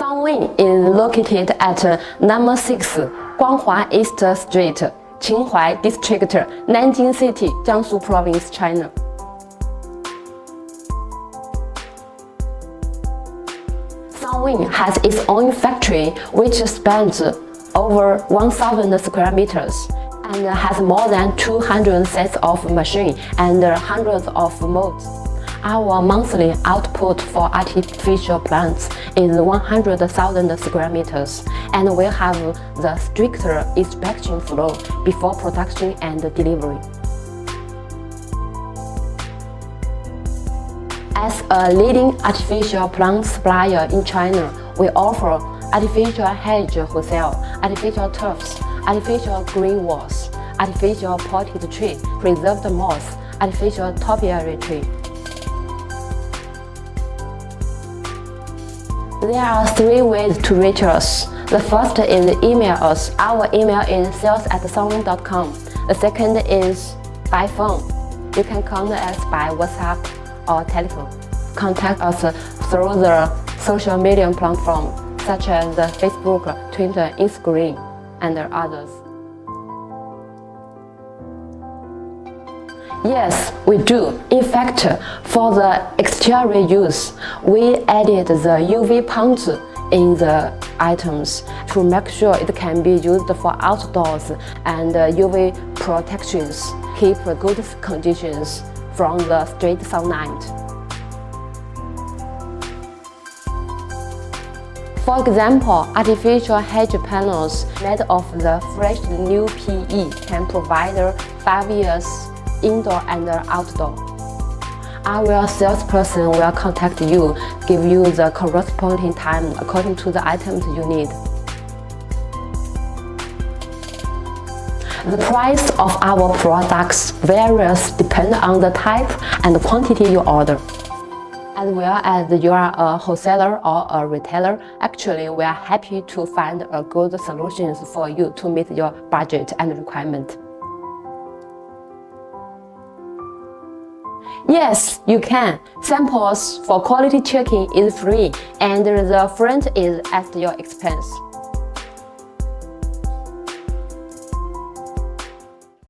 Sunwing is located at number 6 Guanghua East Street, Qinhuai District, Nanjing City, Jiangsu Province, China. Sunwing has its own factory which spans over 1,000 square meters and has more than 200 sets of machines and hundreds of molds. Our monthly output for artificial plants is 100,000 square meters, and we have the stricter inspection flow before production and delivery. As a leading artificial plant supplier in China, we offer artificial hedge wholesale, artificial turfs, artificial green walls, artificial potted tree, preserved moss, artificial topiary tree. There are 3 ways to reach us. The first is email us. Our email is sales@sunwing.com. The second is by phone. You can contact us by WhatsApp or telephone. Contact us through the social media platforms such as Facebook, Twitter, Instagram, and others. Yes, we do. In fact, for the exterior use, we added the UV punch in the items to make sure it can be used for outdoors and UV protections, keep good conditions from the straight sunlight. For example, artificial hedge panels made of the fresh new PE can provide 5 years indoor and outdoor. Our salesperson will contact you, give you the corresponding time according to the items you need. The price of our products varies depending on the type and quantity you order. As well as you are a wholesaler or a retailer, actually we are happy to find a good solutions for you to meet your budget and requirement. Yes, you can. Samples for quality checking is free and the front is at your expense.